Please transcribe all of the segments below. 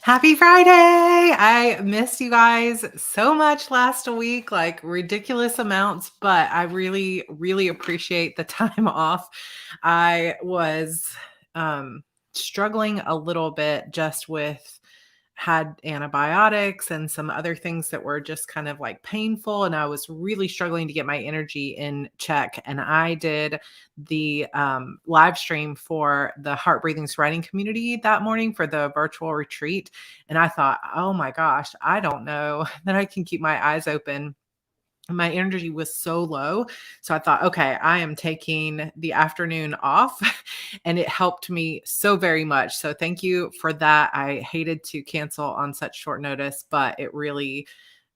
Happy Friday! I missed you guys so much last week, like ridiculous amounts, but I really, really appreciate the time off. I was um, struggling a little bit just with had antibiotics and some other things that were just kind of like painful. And I was really struggling to get my energy in check. And I did the live stream for the Heart Breathings Writing community that morning for the virtual retreat. And I thought, oh my gosh, I don't know that I can keep my eyes open. My energy was so low. So I thought, okay, I am taking the afternoon off. And it helped me so very much. So thank you for that. I hated to cancel on such short notice, but it really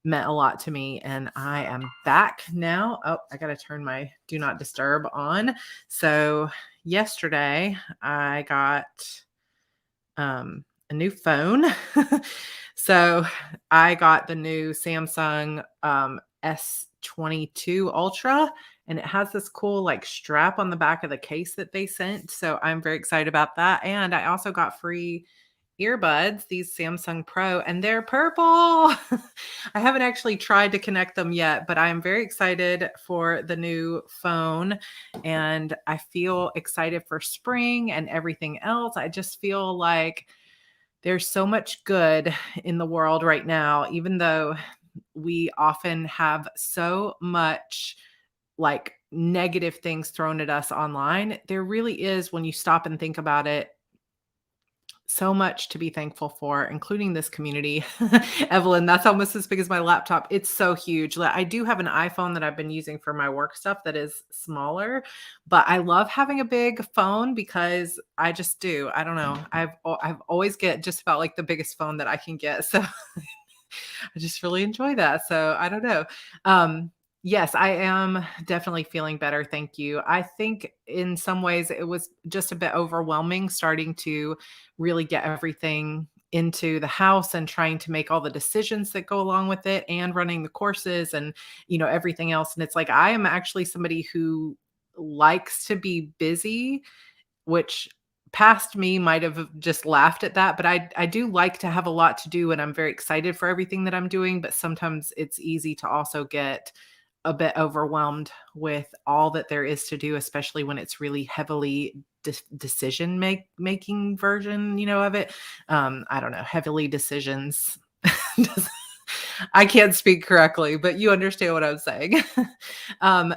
meant a lot to me. And I am back now. Oh, I got to turn my do not disturb on. So yesterday I got a new phone. So I got the new Samsung S22 Ultra, and it has this cool like strap on the back of the case that they sent. So I'm very excited about that. And I also got free earbuds, these Samsung Pro, and they're purple. I haven't actually tried to connect them yet, but I am very excited for the new phone. And I feel excited for spring and everything else. I just feel like there's so much good in the world right now, even though we often have so much like negative things thrown at us online. There really is, when you stop and think about it, so much to be thankful for, including this community. Evelyn, that's almost as big as my laptop. It's so huge. I do have an iPhone that I've been using for my work stuff that is smaller, but I love having a big phone because I just do. I don't know. I've always get just about like the biggest phone that I can get. So I just really enjoy that. So I don't know. Yes, I am definitely feeling better. Thank you. I think in some ways it was just a bit overwhelming starting to really get everything into the house and trying to make all the decisions that go along with it and running the courses and everything else. And it's like I am actually somebody who likes to be busy, which past me might have just laughed at that, but I do like to have a lot to do and I'm very excited for everything that I'm doing, but sometimes it's easy to also get a bit overwhelmed with all that there is to do, especially when it's really heavily decision making version, of it. I don't know, heavily decisions. I can't speak correctly, but you understand what I'm saying.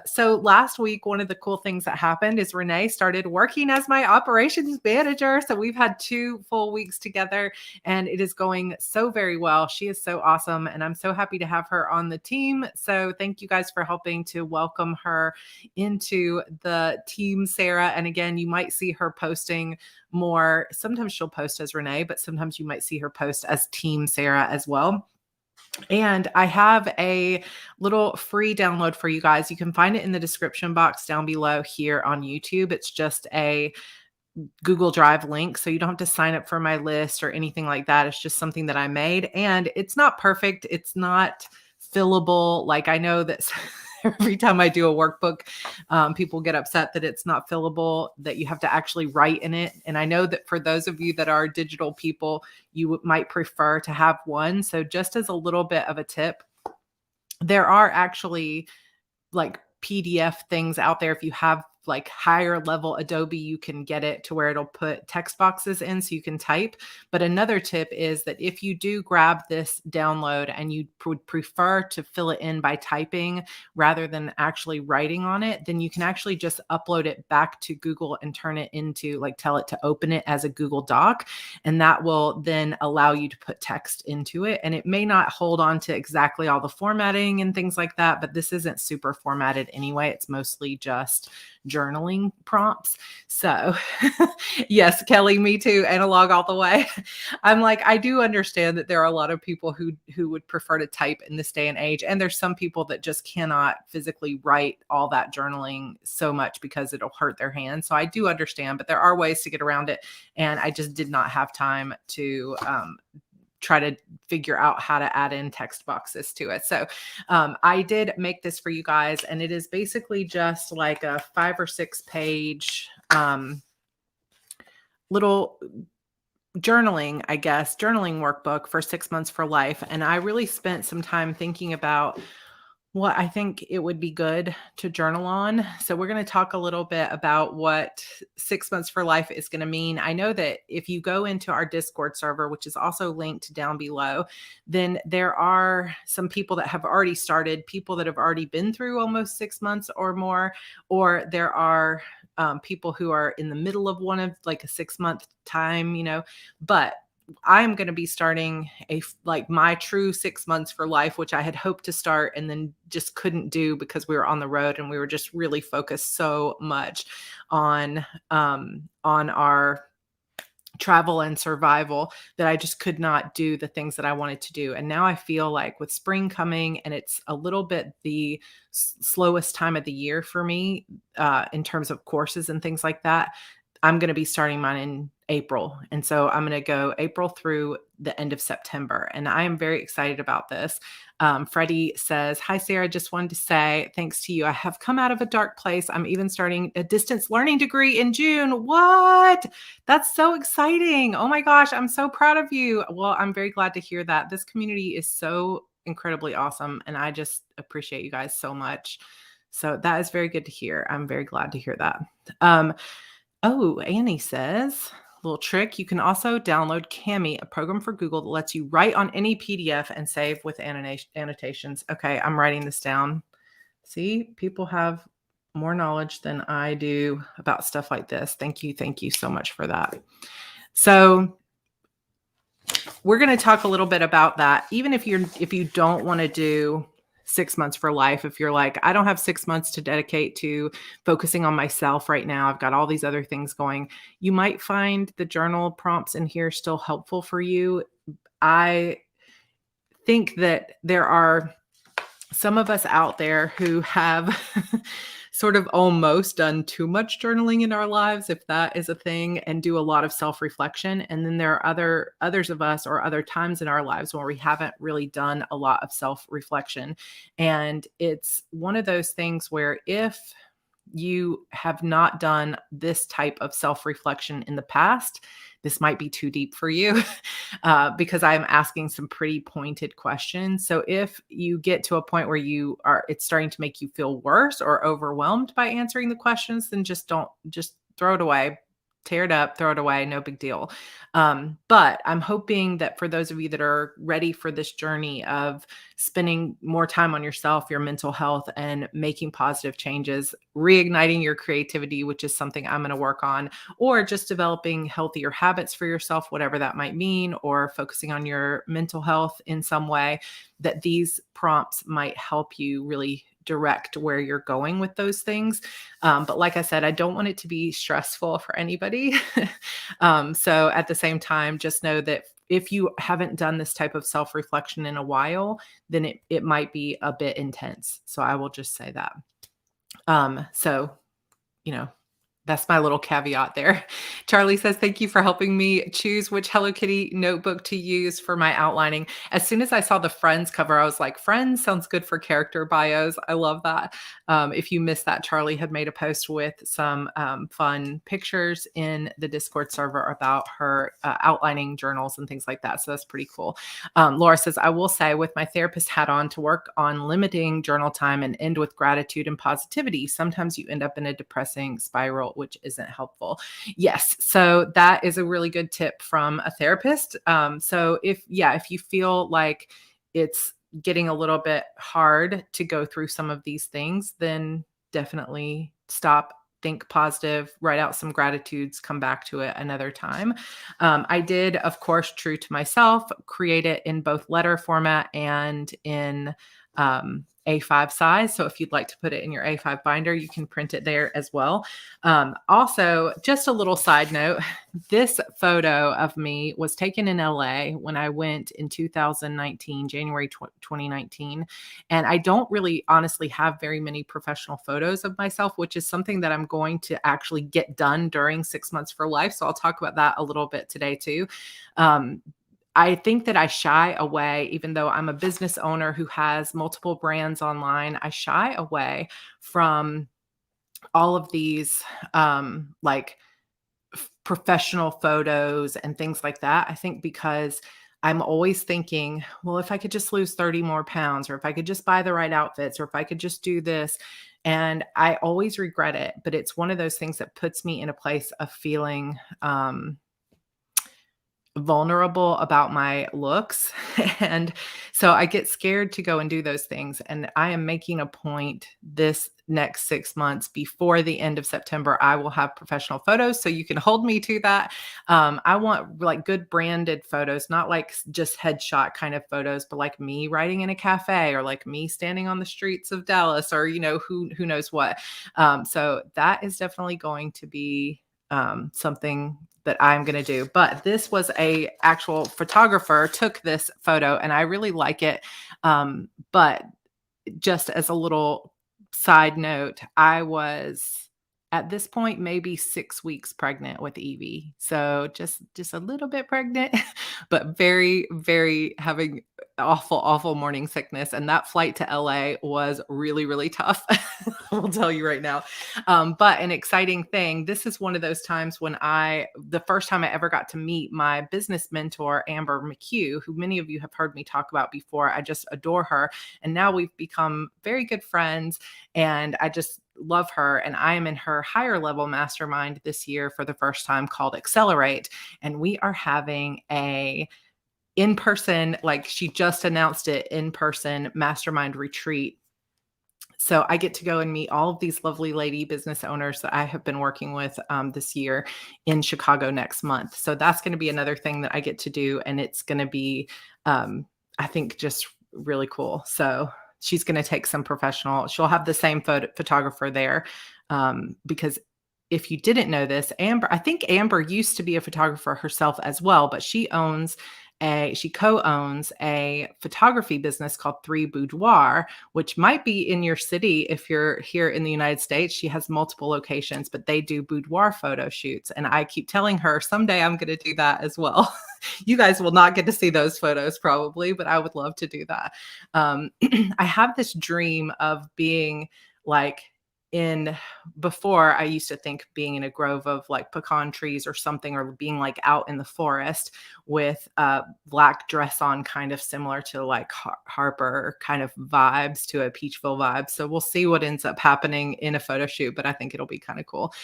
So last week, one of the cool things that happened is Renee started working as my operations manager. So we've had 2 full weeks together and it is going so very well. She is so awesome. And I'm so happy to have her on the team. So thank you guys for helping to welcome her into the team, Sarah. And again, you might see her posting more. Sometimes she'll post as Renee, but sometimes you might see her post as Team Sarah as well. And I have a little free download for you guys. You can find it in the description box down below here on YouTube. It's just a Google Drive link. So you don't have to sign up for my list or anything like that. It's just something that I made. And it's not perfect. It's not fillable. Like I know that every time I do a workbook, people get upset that it's not fillable, that you have to actually write in it. And I know that for those of you that are digital people, you might prefer to have one. So just as a little bit of a tip, there are actually like PDF things out there. If you have like higher level Adobe, you can get it to where it'll put text boxes in so you can type. But another tip is that if you do grab this download and you would prefer to fill it in by typing rather than actually writing on it, then you can actually just upload it back to Google and turn it into like tell it to open it as a Google Doc. And that will then allow you to put text into it. And it may not hold on to exactly all the formatting and things like that, but this isn't super formatted anyway. It's mostly just journaling prompts. So yes, Kelly, me too. Analog all the way. I'm like, I do understand that there are a lot of people who would prefer to type in this day and age. And there's some people that just cannot physically write all that journaling so much because it'll hurt their hands. So I do understand, but there are ways to get around it. And I just did not have time to try to figure out how to add in text boxes to it. So I did make this for you guys, and it is basically just like a 5 or 6 page little journaling, I guess, journaling workbook for 6 months for life. And I really spent some time thinking about what I think it would be good to journal on. So we're going to talk a little bit about what 6 months for life is going to mean. I know that if you go into our Discord server, which is also linked down below, then there are some people that have already started, people that have already been through almost 6 months or more, or there are people who are in the middle of one of like a 6 month time, but I'm going to be starting like my true 6 months for life, which I had hoped to start and then just couldn't do because we were on the road and we were just really focused so much on our travel and survival that I just could not do the things that I wanted to do. And now I feel like with spring coming and it's a little bit the slowest time of the year for me in terms of courses and things like that. I'm going to be starting mine in April. And so I'm going to go April through the end of September. And I am very excited about this. Freddie says, "Hi, Sarah. Just wanted to say thanks to you. I have come out of a dark place. I'm even starting a distance learning degree in June." What? That's so exciting. Oh my gosh. I'm so proud of you. Well, I'm very glad to hear that. This community is so incredibly awesome. And I just appreciate you guys so much. So that is very good to hear. I'm very glad to hear that. Oh, Annie says, little trick. You can also download Cami, a program for Google that lets you write on any PDF and save with annotations. Okay, I'm writing this down. See, people have more knowledge than I do about stuff like this. Thank you. Thank you so much for that. So we're going to talk a little bit about that. Even if you don't want to do 6 months for life, if you're like, I don't have 6 months to dedicate to focusing on myself right now, I've got all these other things going, you might find the journal prompts in here still helpful for you. I think that there are some of us out there who have sort of almost done too much journaling in our lives, if that is a thing, and do a lot of self-reflection. And then there are others of us or other times in our lives where we haven't really done a lot of self-reflection. And it's one of those things where if you have not done this type of self-reflection in the past, this might be too deep for you because I'm asking some pretty pointed questions. So if you get to a point where it's starting to make you feel worse or overwhelmed by answering the questions, then just throw it away. Tear it up, throw it away, no big deal. But I'm hoping that for those of you that are ready for this journey of spending more time on yourself, your mental health, and making positive changes, reigniting your creativity, which is something I'm going to work on, or just developing healthier habits for yourself, whatever that might mean, or focusing on your mental health in some way, that these prompts might help you really direct where you're going with those things. But like I said, I don't want it to be stressful for anybody. So at the same time, just know that if you haven't done this type of self-reflection in a while, then it might be a bit intense. So I will just say that. So, that's my little caveat there. Charlie says, "Thank you for helping me choose which Hello Kitty notebook to use for my outlining." As soon as I saw the Friends cover, I was like, Friends sounds good for character bios. I love that. If you missed that, Charlie had made a post with some fun pictures in the Discord server about her outlining journals and things like that. So that's pretty cool. Laura says, "I will say with my therapist hat on to work on limiting journal time and end with gratitude and positivity. Sometimes you end up in a depressing spiral, which isn't helpful." Yes. So that is a really good tip from a therapist. So if you feel like it's getting a little bit hard to go through some of these things, then definitely stop, think positive, write out some gratitudes, come back to it another time. I did, of course, true to myself, create it in both letter format and in A5 size. So if you'd like to put it in your A5 binder, you can print it there as well. Also, just a little side note, this photo of me was taken in LA when I went in 2019, January 2019. And I don't really honestly have very many professional photos of myself, which is something that I'm going to actually get done during 6 months for life. So I'll talk about that a little bit today too. I think that I shy away, even though I'm a business owner who has multiple brands online, I shy away from all of these professional photos and things like that. I think because I'm always thinking, well, if I could just lose 30 more pounds, or if I could just buy the right outfits, or if I could just do this. And I always regret it. But it's one of those things that puts me in a place of feeling vulnerable about my looks. And so I get scared to go and do those things. And I am making a point this next 6 months, before the end of September, I will have professional photos. So you can hold me to that. I want like good branded photos, not like just headshot kind of photos, but like me writing in a cafe, or like me standing on the streets of Dallas, or, who knows what. So that is definitely going to be something that I'm going to do. But this was a actual photographer took this photo, and I really like it. But just as a little side note, I was at this point maybe 6 weeks pregnant with Evie. So just a little bit pregnant, but very, very having awful morning sickness. And that flight to LA was really, really tough. I will tell you right now. But an exciting thing, this is one of those times when the first time I ever got to meet my business mentor, Amber McHugh, who many of you have heard me talk about before. I just adore her. And now we've become very good friends, and I just love her. And I am in her higher level mastermind this year for the first time, called Accelerate. And we are having a in-person, like she just announced it, in-person mastermind retreat. So I get to go and meet all of these lovely lady business owners that I have been working with this year in Chicago next month. So that's going to be another thing that I get to do. And it's going to be, I think, just really cool. So she's going to take some she'll have the same photographer there, because if you didn't know this, I think Amber used to be a photographer herself as well, but she co-owns a photography business called 3 Boudoir, which might be in your city if you're here in the United States. She has multiple locations, but they do boudoir photo shoots. And I keep telling her someday I'm going to do that as well. You guys will not get to see those photos probably, but I would love to do that. I have this dream of being like before, I used to think being in a grove of like pecan trees or something, or being like out in the forest with a black dress on, kind of similar to like Harper kind of vibes, to a Peachville vibe. So we'll see what ends up happening in a photo shoot, but I think it'll be kind of cool.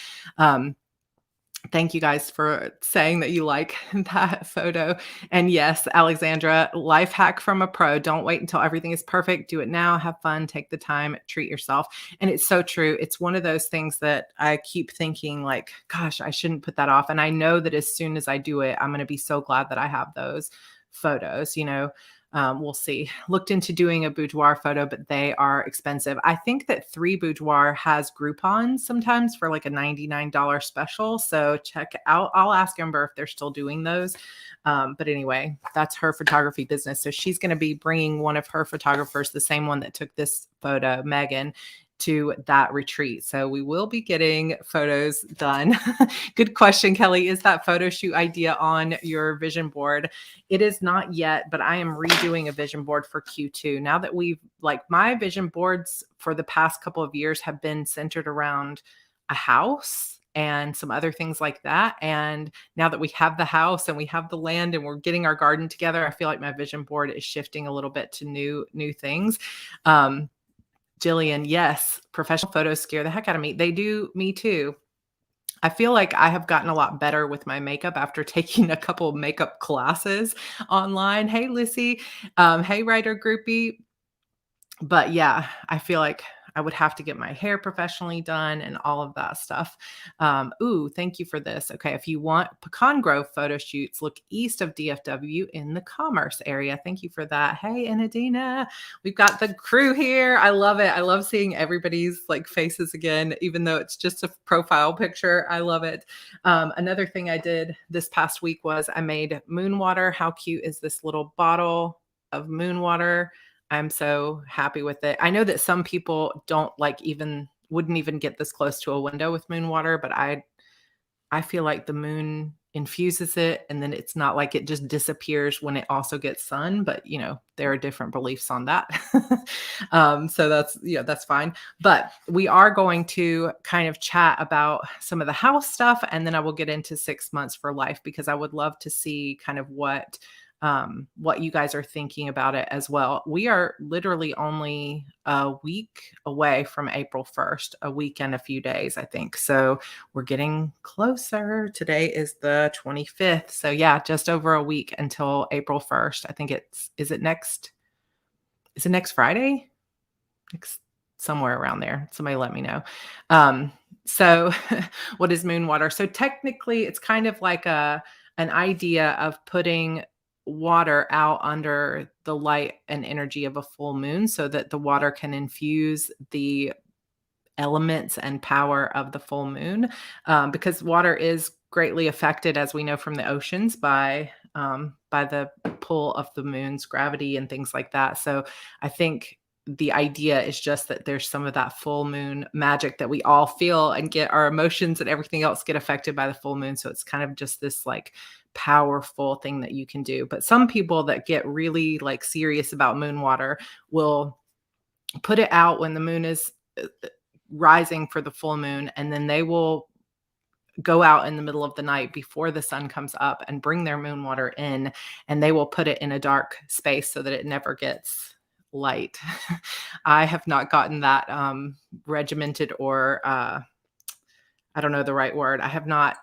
Thank you guys for saying that you like that photo. And yes, Alexandra, life hack from a pro. Don't wait until everything is perfect. Do it now. Have fun. Take the time. Treat yourself. And it's so true. It's one of those things that I keep thinking like, gosh, I shouldn't put that off. And I know that as soon as I do it, I'm going to be so glad that I have those photos, we'll see. Looked into doing a boudoir photo, but they are expensive. I think that 3 Boudoir has Groupons sometimes for like a $99 special. So check out, I'll ask Amber if they're still doing those. But anyway, that's her photography business. So she's going to be bringing one of her photographers, the same one that took this photo, Megan, to that retreat. So we will be getting photos done. Good question, Kelly. Is that photo shoot idea on your vision board? It is not yet, but I am redoing a vision board for Q2. Now that my vision boards for the past couple of years have been centered around a house and some other things like that. And now that we have the house and we have the land and we're getting our garden together, I feel like my vision board is shifting a little bit to new things. Jillian, yes, professional photos scare the heck out of me. They do me too. I feel like I have gotten a lot better with my makeup after taking a couple of makeup classes online. Hey, Lissy. Hey, writer groupie. But yeah, I feel like I would have to get my hair professionally done and all of that stuff. Ooh, thank you for this. Okay, if you want Pecan Grove photo shoots, look east of DFW in the Commerce area. Thank you for that. Hey, Anadina, we've got the crew here. I love it. I love seeing everybody's like faces again, even though it's just a profile picture. I love it. Another thing I did this past week was I made moon water. How cute is this little bottle of moon water? I'm so happy with it. I know that some people wouldn't even get this close to a window with moon water, but I feel like the moon infuses it, and then it's not like it just disappears when it also gets sun, but there are different beliefs on that. So that's fine. But we are going to kind of chat about some of the house stuff, and then I will get into 6 months for life, because I would love to see kind of what you guys are thinking about it as well. We are literally only a week away from April 1st, a week and a few days, I think. So we're getting closer. Today is the 25th. So yeah, just over a week until April 1st. I think is it next Friday? Somewhere around there. Somebody let me know. So what is moon water? So technically it's kind of like an idea of putting water out under the light and energy of a full moon, so that the water can infuse the elements and power of the full moon, because water is greatly affected, as we know from the oceans, by the pull of the moon's gravity and things like that. So I think the idea is just that there's some of that full moon magic that we all feel, and get our emotions and everything else get affected by the full moon. So it's kind of just this like powerful thing that you can do. But some people that get really like serious about moon water will put it out when the moon is rising for the full moon, and then they will go out in the middle of the night before the sun comes up and bring their moon water in, and they will put it in a dark space so that it never gets light. I have not gotten that regimented, or I don't know the right word. I have not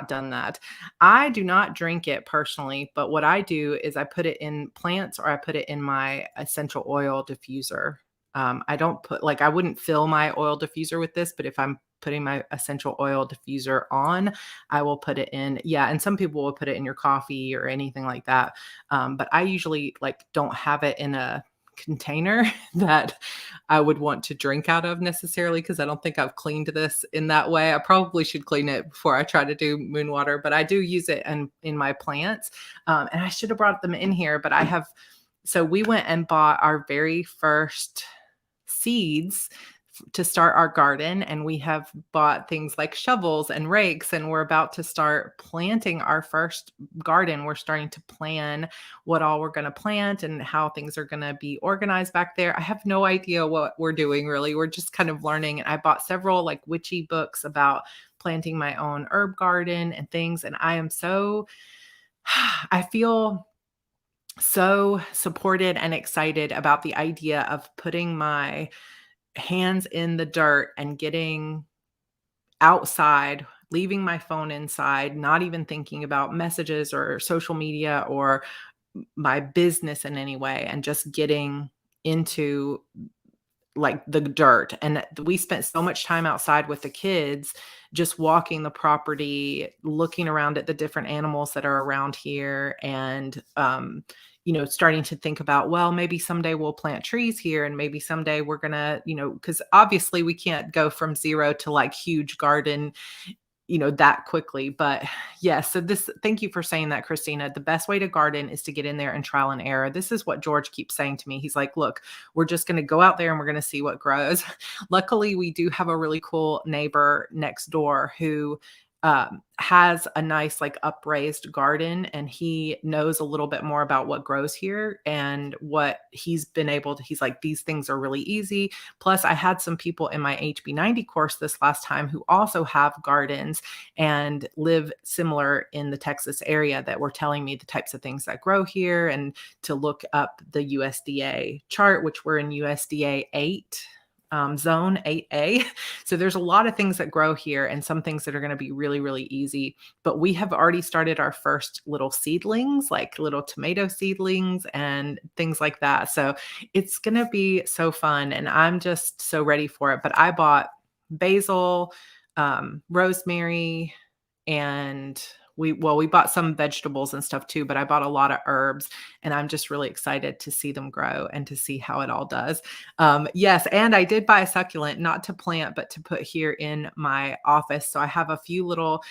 done that. I do not drink it personally, but what I do is I put it in plants, or I put it in my essential oil diffuser. I don't I wouldn't fill my oil diffuser with this, but if I'm putting my essential oil diffuser on, I will put it in. Yeah. And some people will put it in your coffee or anything like that. But I usually don't have it in a container that I would want to drink out of necessarily, because I don't think I've cleaned this in that way. I probably should clean it before I try to do moon water, but I do use it in my plants. And I should have brought them in here, but so we went and bought our very first seeds to start our garden, and we have bought things like shovels and rakes, and we're about to start planting our first garden. We're starting to plan what all we're going to plant and how things are going to be organized back there. I have no idea what we're doing, really. We're just kind of learning. And I bought several witchy books about planting my own herb garden and things, and I feel so supported and excited about the idea of putting my hands in the dirt and getting outside, leaving my phone inside, not even thinking about messages or social media or my business in any way, and just getting into the dirt. And we spent so much time outside with the kids, just walking the property, looking around at the different animals that are around here, and starting to think about, well, maybe someday we'll plant trees here, and maybe someday we're gonna, because obviously we can't go from zero to huge garden that quickly. But yes, so thank you for saying that, Christina. The best way to garden is to get in there and trial and error. This is what George keeps saying to me. He's like, look, we're just going to go out there and we're going to see what grows. Luckily, we do have a really cool neighbor next door who has a nice upraised garden, and he knows a little bit more about what grows here, and what he's like, these things are really easy. Plus I had some people in my HB90 course this last time who also have gardens and live similar in the Texas area, that were telling me the types of things that grow here, and to look up the USDA chart, which we're in USDA 8. Zone 8A. So there's a lot of things that grow here, and some things that are going to be really, really easy. But we have already started our first little seedlings, like little tomato seedlings and things like that. So it's going to be so fun, and I'm just so ready for it. But I bought basil, rosemary, and we bought some vegetables and stuff too, but I bought a lot of herbs, and I'm just really excited to see them grow and to see how it all does. Yes. And I did buy a succulent, not to plant, but to put here in my office. So I have a few little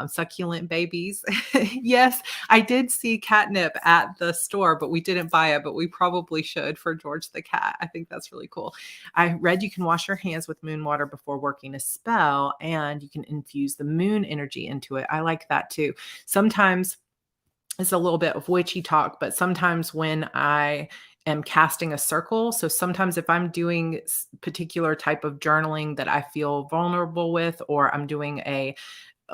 succulent babies. Yes, I did see catnip at the store, but we didn't buy it, but we probably should for George the cat. I think that's really cool. I read you can wash your hands with moon water before working a spell, and you can infuse the moon energy into it. I like that too. too. Sometimes it's a little bit of witchy talk, but sometimes when I am casting a circle, so sometimes if I'm doing particular type of journaling that I feel vulnerable with, or I'm doing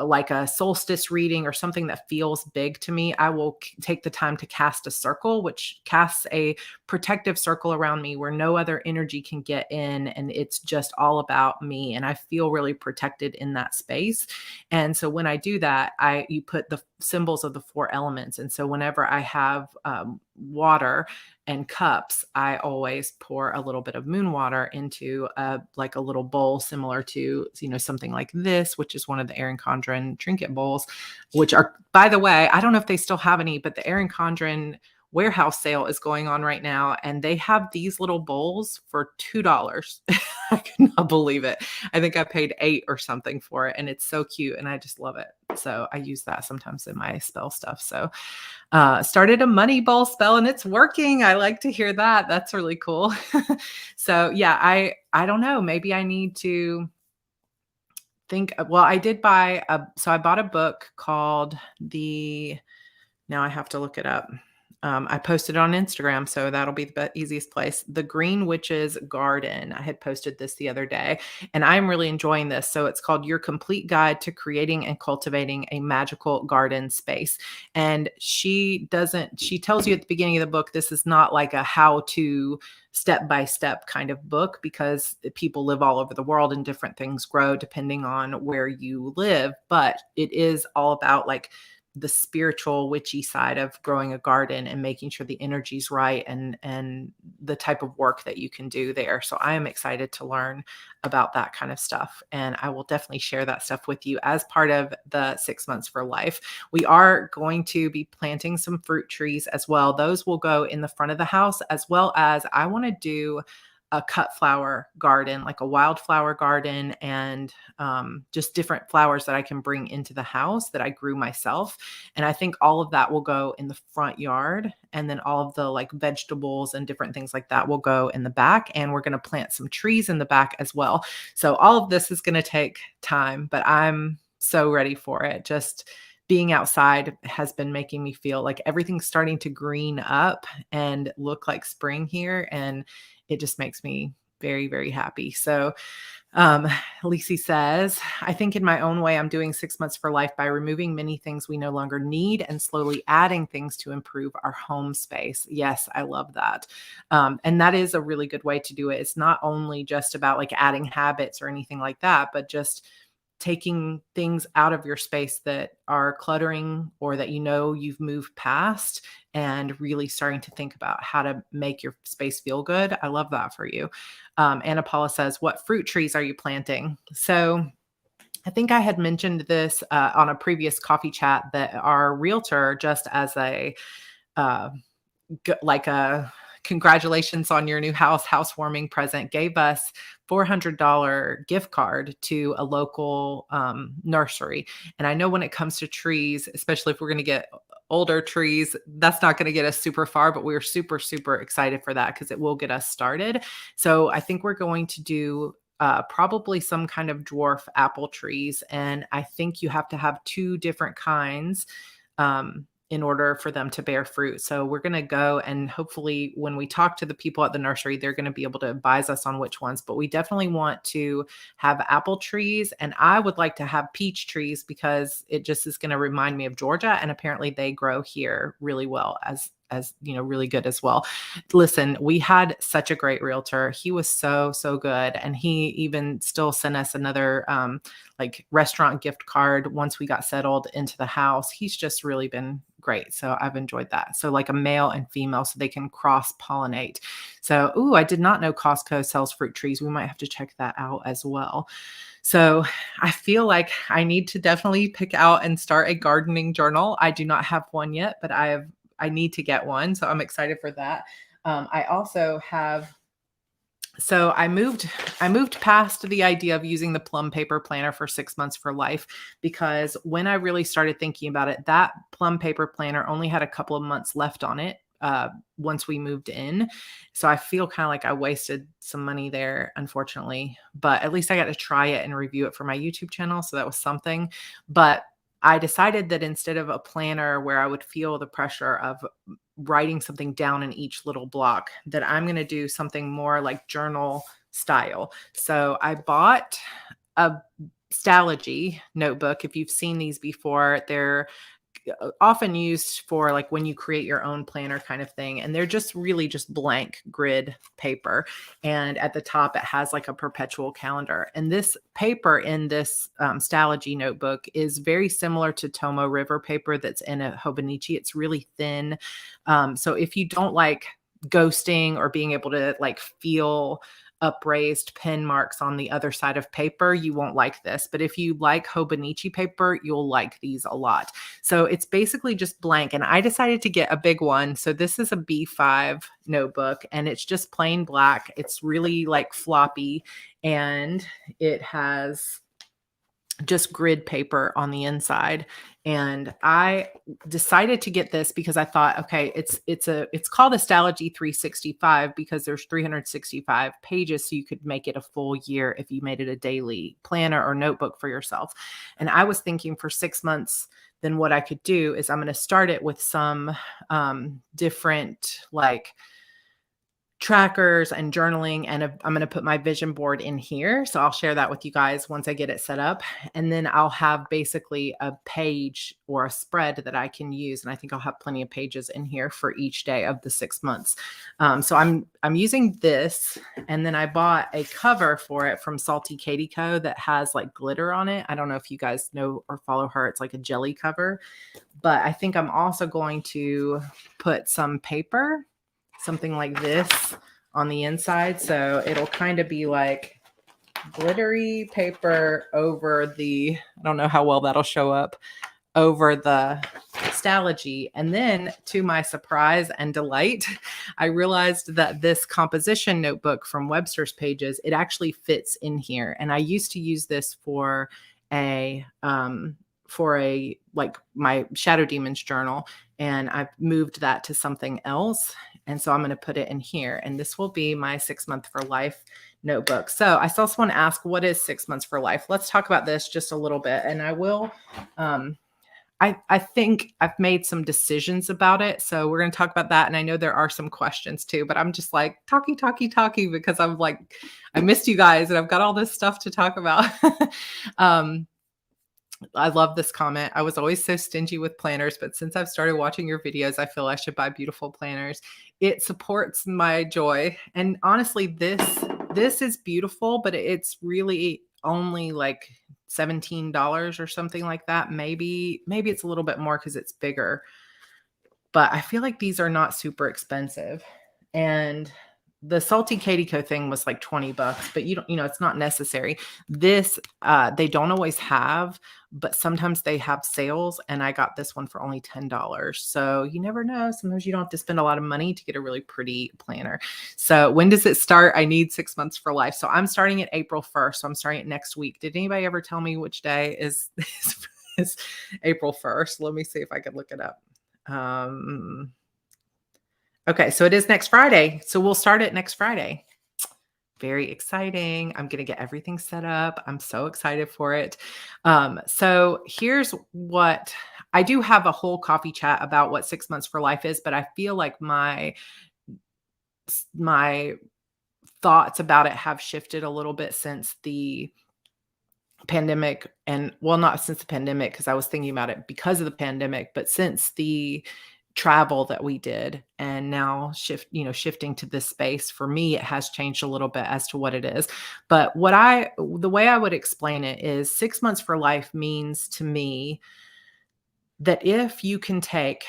like a solstice reading or something that feels big to me, I will take the time to cast a circle, which casts a protective circle around me where no other energy can get in. And it's just all about me. And I feel really protected in that space. And so when I do that, you put the symbols of the four elements. And so whenever I have water and cups, I always pour a little bit of moon water into like a little bowl similar to, something like this, which is one of the Erin Condren trinket bowls, which are, by the way, I don't know if they still have any, but the Erin Condren warehouse sale is going on right now. And they have these little bowls for $2. I cannot believe it. I think I paid $8 or something for it. And it's so cute. And I just love it. So I use that sometimes in my spell stuff. So started a money bowl spell and it's working. I like to hear that. That's really cool. So yeah, I don't know. Maybe I need to think, well, I did buy so I bought a book called now I have to look it up. I posted it on Instagram, so that'll be the easiest place. The Green Witch's Garden. I had posted this the other day, and I'm really enjoying this. So it's called Your Complete Guide to Creating and Cultivating a Magical Garden Space. And she tells you at the beginning of the book, this is not like a how-to step-by-step kind of book, because people live all over the world and different things grow depending on where you live. But it is all about like the spiritual witchy side of growing a garden and making sure the energy's right and the type of work that you can do there. So I am excited to learn about that kind of stuff. And I will definitely share that stuff with you as part of the 6 months for life. We are going to be planting some fruit trees as well. Those will go in the front of the house, as well as I want to do a cut flower garden, like a wildflower garden, and just different flowers that I can bring into the house that I grew myself. And I think all of that will go in the front yard. And then all of the like vegetables and different things like that will go in the back. And we're going to plant some trees in the back as well. So all of this is going to take time, but I'm so ready for it. Just being outside has been making me feel like everything's starting to green up and look like spring here. And it just makes me very, very happy. So Lisi says, I think in my own way, I'm doing 6 months for life by removing many things we no longer need and slowly adding things to improve our home space. Yes, I love that. And that is a really good way to do it. It's not only just about like adding habits or anything like that, but just taking things out of your space that are cluttering or that you've moved past, and really starting to think about how to make your space feel good. I love that for you. Anna Paula says, what fruit trees are you planting? So I think I had mentioned this on a previous coffee chat, that our realtor, just as a congratulations on your new housewarming present, gave us $400 gift card to a local nursery. And I know when it comes to trees, especially if we're going to get older trees, that's not going to get us super far, but we're super, super excited for that because it will get us started. So I think we're going to do probably some kind of dwarf apple trees. And I think you have to have 2 different kinds in order for them to bear fruit. So we're going to go, and hopefully when we talk to the people at the nursery, they're going to be able to advise us on which ones, but we definitely want to have apple trees. And I would like to have peach trees because it just is going to remind me of Georgia. And apparently they grow here really well, as really good as well. Listen, we had such a great realtor. He was so, so good. And he even still sent us another like restaurant gift card once we got settled into the house. He's just really been great. So I've enjoyed that. So like a male and female, so they can cross pollinate. So, I did not know Costco sells fruit trees. We might have to check that out as well. So I feel like I need to definitely pick out and start a gardening journal. I do not have one yet, but I need to get one. So I'm excited for that. I also have, so I moved past the idea of using the plum paper planner for 6 months for life, because when I really started thinking about it, that plum paper planner only had a couple of months left on it once we moved in. So I feel kind of like I wasted some money there, unfortunately, but at least I got to try it and review it for my YouTube channel. So that was something. But I decided that instead of a planner where I would feel the pressure of writing something down in each little block, that I'm going to do something more like journal style. So I bought a Stalogy notebook. If you've seen these before, they're often used for like when you create your own planner kind of thing. And they're just really just blank grid paper. And at the top, it has like a perpetual calendar. And this paper in this Stalogy notebook is very similar to Tomo River paper that's in a Hobonichi. It's really thin. So if you don't like ghosting or being able to like feel upraised pen marks on the other side of paper, you won't like this. But if you like Hobonichi paper, you'll like these a lot. So it's basically just blank. And I decided to get a big one. So this is a B5 notebook and it's just plain black. It's really like floppy and it has just grid paper on the inside. And I decided to get this because I thought, okay, it's called a Stalogy 365 because there's 365 pages. So you could make it a full year if you made it a daily planner or notebook for yourself. And I was thinking for 6 months, then what I could do is I'm going to start it with some different like trackers and journaling, and I'm going to put my vision board in here. So I'll share that with you guys once I get it set up. And then I'll have basically a page or a spread that I can use. And I think I'll have plenty of pages in here for each day of the 6 months. So I'm using this, and then I bought a cover for it from Salty Katie Co. that has like glitter on it. I don't know if you guys know or follow her. It's like a jelly cover, but I think I'm also going to put some paper, something like this on the inside. So it'll kind of be like glittery paper over the, I don't know how well that'll show up, over the Stalogy. And then to my surprise and delight, I realized that this composition notebook from Webster's Pages, it actually fits in here. And I used to use this for like my Shadow Demons journal, and I've moved that to something else. And so I'm going to put it in here, and this will be my 6 month for life notebook. So I saw someone ask, what is 6 months for life? Let's talk about this just a little bit. And I will, I think I've made some decisions about it. So we're going to talk about that. And I know there are some questions too, but I'm just like talky because I'm like, I missed you guys and I've got all this stuff to talk about. I love this comment. I was always so stingy with planners, but since I've started watching your videos, I feel I should buy beautiful planners. It supports my joy. And honestly, this is beautiful, but it's really only like $17 or something like that. Maybe it's a little bit more because it's bigger, but I feel like these are not super expensive. And the Salty Katie Co thing was like $20, but it's not necessary. This, they don't always have, but sometimes they have sales, and I got this one for only $10. So you never know. Sometimes you don't have to spend a lot of money to get a really pretty planner. So when does it start? I need 6 months for life. So I'm starting it April 1st. So I'm starting it next week. Did anybody ever tell me which day is April 1st? Let me see if I can look it up. Okay, so it is next Friday. So we'll start it next Friday. Very exciting. I'm going to get everything set up. I'm so excited for it. So here's what I do have a whole coffee chat about what 6 months for life is, but I feel like my thoughts about it have shifted a little bit since the pandemic. And well, not since the pandemic, because I was thinking about it because of the pandemic, but since the travel that we did, and now shifting to this space, for me, it has changed a little bit as to what it is. But the way I would explain it is 6 months for life means to me that if you can take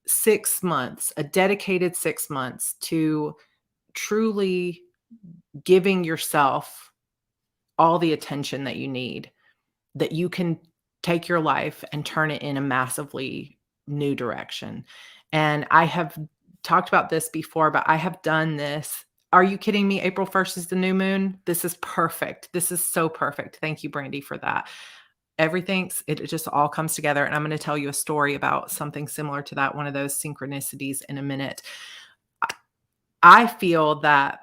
6 months, a dedicated 6 months to truly giving yourself all the attention that you need, that you can take your life and turn it in a massively new direction. And I have talked about this before, but I have done this. Are you kidding me? April 1st is the new moon. This is perfect. This is so perfect. Thank you, Brandy, for that. It just all comes together. And I'm going to tell you a story about something similar to that, one of those synchronicities, in a minute. I feel that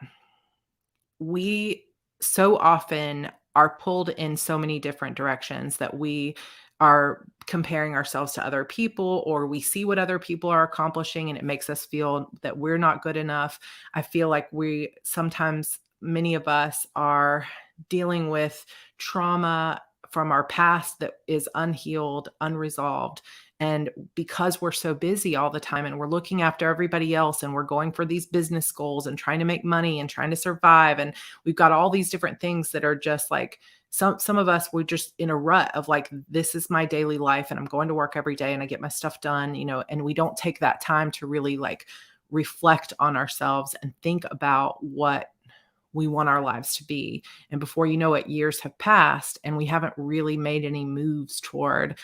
we so often are pulled in so many different directions that we are comparing ourselves to other people, or we see what other people are accomplishing and it makes us feel that we're not good enough. I feel like we sometimes, many of us are dealing with trauma from our past that is unhealed, unresolved. And because we're so busy all the time and we're looking after everybody else and we're going for these business goals and trying to make money and trying to survive, and we've got all these different things that are just like, some of us, we're just in a rut of like, this is my daily life and I'm going to work every day and I get my stuff done, and we don't take that time to really like reflect on ourselves and think about what we want our lives to be. And before you know it, years have passed and we haven't really made any moves toward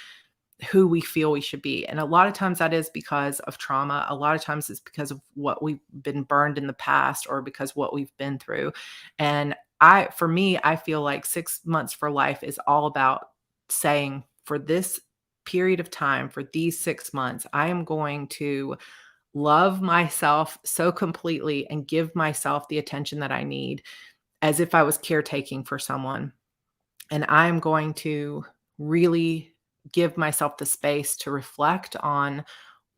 who we feel we should be. And a lot of times that is because of trauma. A lot of times it's because of what we've been burned in the past or because what we've been through. And for me, I feel like 6 months for life is all about saying, for this period of time, for these 6 months, I am going to love myself so completely and give myself the attention that I need as if I was caretaking for someone. And I'm going to really give myself the space to reflect on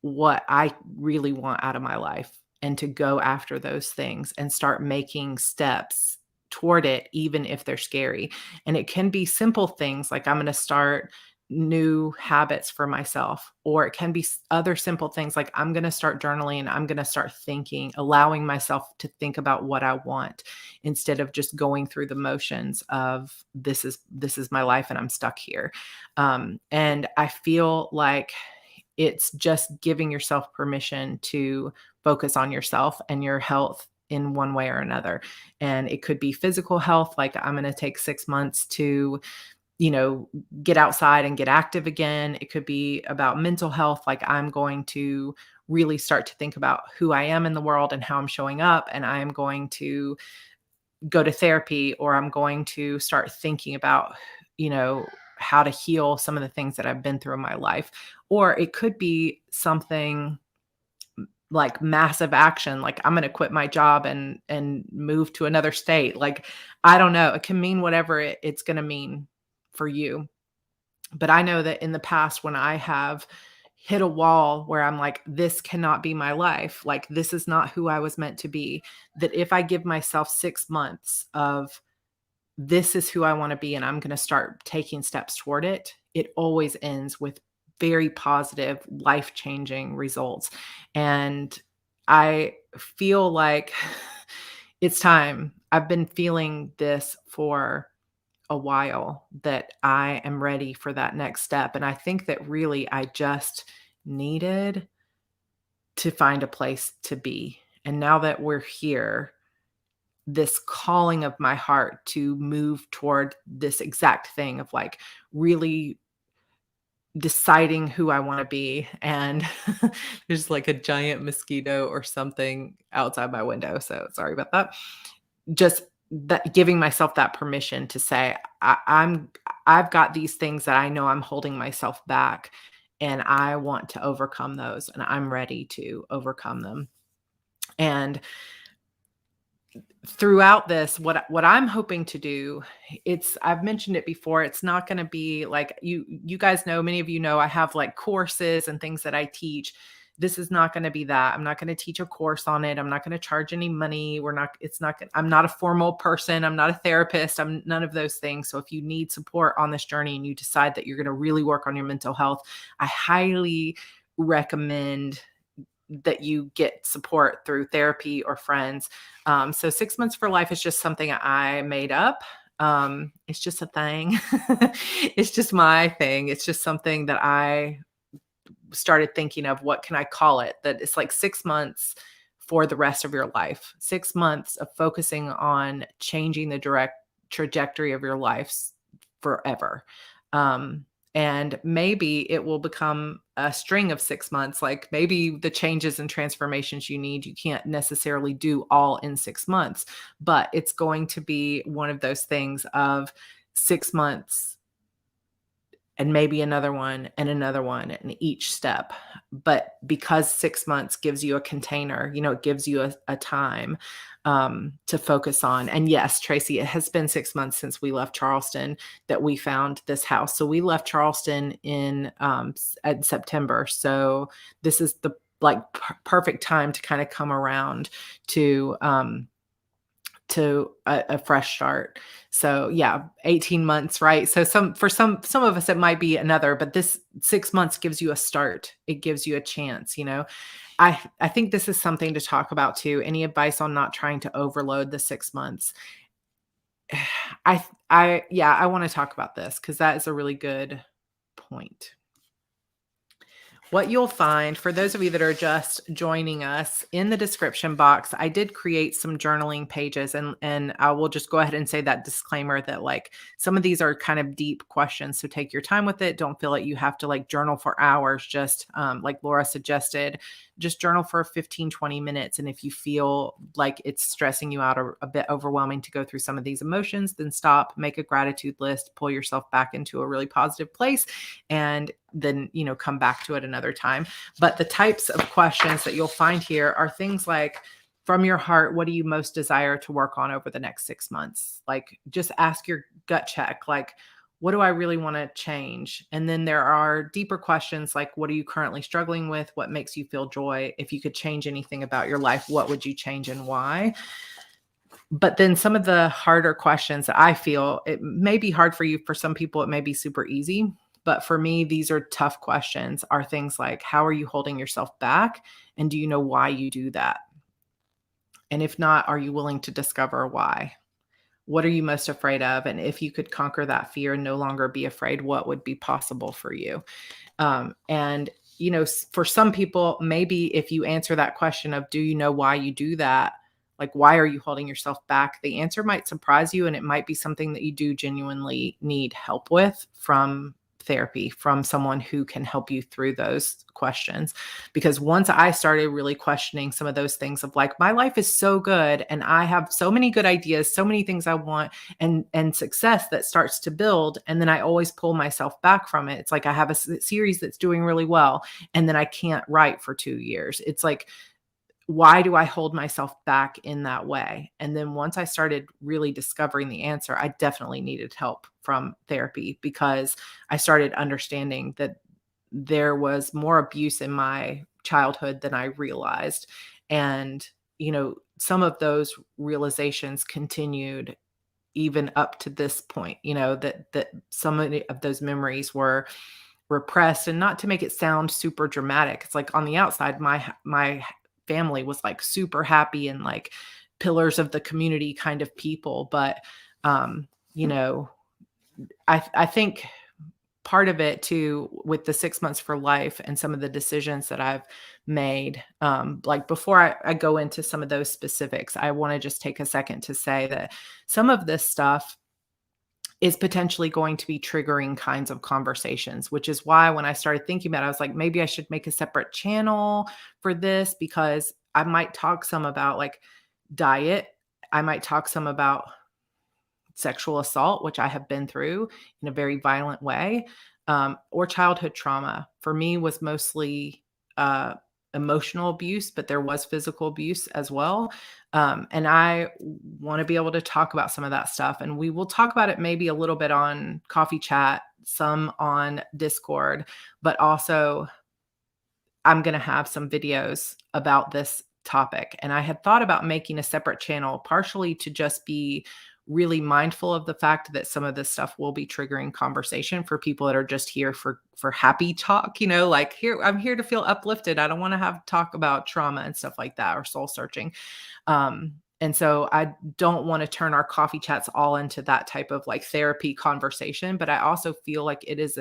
what I really want out of my life and to go after those things and start making steps toward it, even if they're scary. And it can be simple things like, I'm going to start new habits for myself, or it can be other simple things like, I'm going to start journaling and I'm going to start thinking, allowing myself to think about what I want instead of just going through the motions of, this is my life and I'm stuck here. And I feel like it's just giving yourself permission to focus on yourself and your health in one way or another. And it could be physical health, like, I'm going to take 6 months to, get outside and get active again. It could be about mental health, like, I'm going to really start to think about who I am in the world and how I'm showing up. And I am going to go to therapy, or I'm going to start thinking about, how to heal some of the things that I've been through in my life. Or it could be something like massive action, like, I'm going to quit my job and move to another state. Like, I don't know. It can mean whatever it's going to mean for you. But I know that in the past, when I have hit a wall where I'm like, this cannot be my life, like, this is not who I was meant to be, that if I give myself 6 months of, this is who I want to be, and I'm going to start taking steps toward it, it always ends with very positive, life-changing results. And I feel like it's time. I've been feeling this for a while, that I am ready for that next step. And I think that really I just needed to find a place to be. And now that we're here, this calling of my heart to move toward this exact thing of like really deciding who I want to be. And there's like a giant mosquito or something outside my window. So sorry about that. Just that, giving myself that permission to say, I've got these things that I know I'm holding myself back, and I want to overcome those, and I'm ready to overcome them. And throughout this, what I'm hoping to do, I've mentioned it before, it's not going to be like, you guys know, many of you know, I have like courses and things that I teach. This is not going to be that. I'm not going to teach a course on it. I'm not going to charge any money. I'm not a formal person. I'm not a therapist. I'm none of those things. So if you need support on this journey and you decide that you're going to really work on your mental health, I highly recommend that you get support through therapy or friends. So 6 months for life is just something I made up. It's just a thing. It's just my thing. It's just something that I started thinking of, what can I call it? That it's like 6 months for the rest of your life. 6 months of focusing on changing the direct trajectory of your life forever. And maybe it will become a string of 6 months. Like, maybe the changes and transformations you need, you can't necessarily do all in 6 months, but it's going to be one of those things of 6 months and maybe another one and another one in each step. But because 6 months gives you a container, it gives you a time to focus on. And yes, Tracy, it has been 6 months since we left Charleston that we found this house. So we left Charleston in September. So this is the perfect time to kind of come around to a fresh start. So yeah, 18 months, right? So some of us, it might be another, but this 6 months gives you a start. It gives you a chance, I think this is something to talk about too. Any advice on not trying to overload the 6 months? I want to talk about this because that is a really good point. What you'll find, for those of you that are just joining us, in the description box, I did create some journaling pages, and I will just go ahead and say that disclaimer that some of these are kind of deep questions. So take your time with it. Don't feel like you have to journal for hours. Just like Laura suggested, just journal for 15, 20 minutes. And if you feel like it's stressing you out or a bit overwhelming to go through some of these emotions, then stop, make a gratitude list, pull yourself back into a really positive place, and then, come back to it another time. But the types of questions that you'll find here are things like, from your heart, what do you most desire to work on over the next 6 months? Just ask your gut check, what do I really want to change? And then there are deeper questions like, what are you currently struggling with? What makes you feel joy? If you could change anything about your life, what would you change and why? But then some of the harder questions that I feel, it may be hard for you. For some people, it may be super easy. But for me, these are tough questions, are things like, how are you holding yourself back? And do you know why you do that? And if not, are you willing to discover why? What are you most afraid of? And if you could conquer that fear and no longer be afraid, what would be possible for you? And, for some people, maybe if you answer that question of, do you know why you do that? Why are you holding yourself back? The answer might surprise you, and it might be something that you do genuinely need help with from therapy, from someone who can help you through those questions. Because once I started really questioning some of those things of my life is so good and I have so many good ideas, so many things I want, and success that starts to build. And then I always pull myself back from it. It's like I have a series that's doing really well, and then I can't write for 2 years. It's like, why do I hold myself back in that way? And then once I started really discovering the answer, I definitely needed help from therapy, because I started understanding that there was more abuse in my childhood than I realized. And, some of those realizations continued even up to this point, that some of those memories were repressed. And not to make it sound super dramatic, it's like on the outside, my family was super happy and pillars of the community kind of people. But, I think part of it too, with the 6 months for life and some of the decisions that I've made, before I go into some of those specifics, I want to just take a second to say that some of this stuff is potentially going to be triggering kinds of conversations, which is why when I started thinking about it, I was like, maybe I should make a separate channel for this, because I might talk some about diet. I might talk some about sexual assault, which I have been through in a very violent way, or childhood trauma. For me was mostly emotional abuse, but there was physical abuse as well. And I want to be able to talk about some of that stuff. And we will talk about it maybe a little bit on Coffee Chat, some on Discord, but also I'm going to have some videos about this topic. And I had thought about making a separate channel, partially to just be really mindful of the fact that some of this stuff will be triggering conversation for people that are just here for happy talk, here, I'm here to feel uplifted. I don't want to have talk about trauma and stuff like that, or soul searching. And so I don't want to turn our coffee chats all into that type of therapy conversation. But I also feel like it is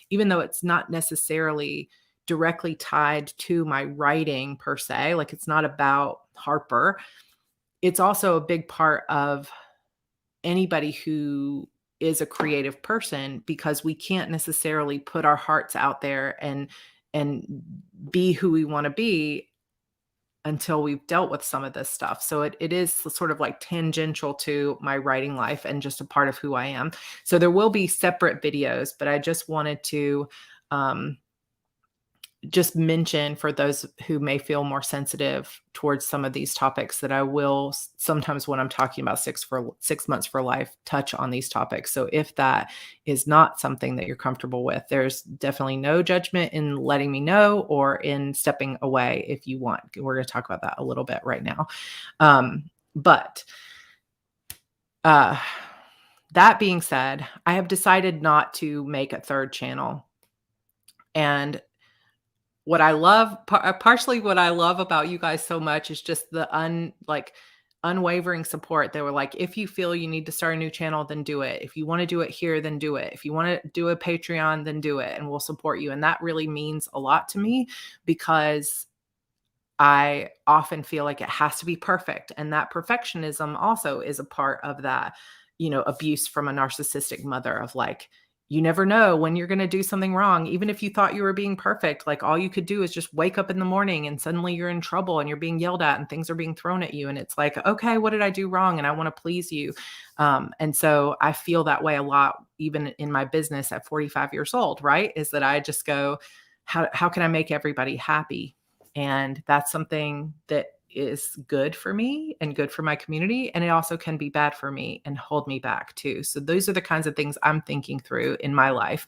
even though it's not necessarily directly tied to my writing per se, it's not about Harper, it's also a big part of anybody who is a creative person, because we can't necessarily put our hearts out there and be who we want to be until we've dealt with some of this stuff. So it is sort of like tangential to my writing life and just a part of who I am. So there will be separate videos, but I just wanted to um, just mention for those who may feel more sensitive towards some of these topics that I will sometimes when I'm talking about 6 months for life, touch on these topics. So if that is not something that you're comfortable with, there's definitely no judgment in letting me know or in stepping away if you want. We're going to talk about that a little bit right now. But that being said, I have decided not to make a third channel. And what I love, partially what I love about you guys so much is just the unwavering support. They were like, if you feel you need to start a new channel, then do it. If you want to do it here, then do it. If you want to do a Patreon, then do it, and we'll support you. And that really means a lot to me because I often feel like it has to be perfect. And that perfectionism also is a part of that, abuse from a narcissistic mother of like, you never know when you're going to do something wrong. Even if you thought you were being perfect, like all you could do is just wake up in the morning and suddenly you're in trouble and you're being yelled at and things are being thrown at you. And it's like, okay, what did I do wrong? And I want to please you. And so I feel that way a lot, even in my business at 45 years old, right? Is that I just go, how can I make everybody happy? And that's something that is good for me and good for my community. And it also can be bad for me and hold me back too. So those are the kinds of things I'm thinking through in my life.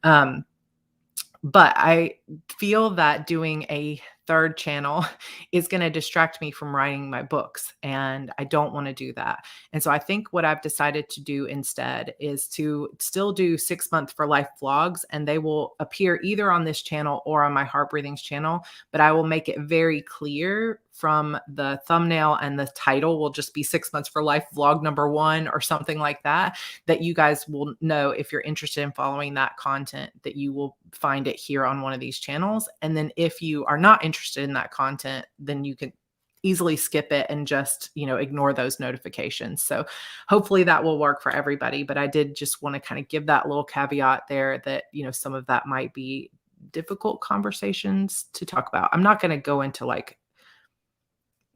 But I feel that doing a third channel is going to distract me from writing my books. And I don't want to do that. And so I think what I've decided to do instead is to still do 6 month for life vlogs, and they will appear either on this channel or on my Heart Breathings channel. But I will make it very clear from the thumbnail, and the title will just be 6 months for life vlog number 1 or something like that, that you guys will know if you're interested in following that content, that you will find it here on one of these channels. And then if you are not interested in that content, then you can easily skip it and just, ignore those notifications. So hopefully that will work for everybody. But I did just want to kind of give that little caveat there that, some of that might be difficult conversations to talk about. I'm not going to go into like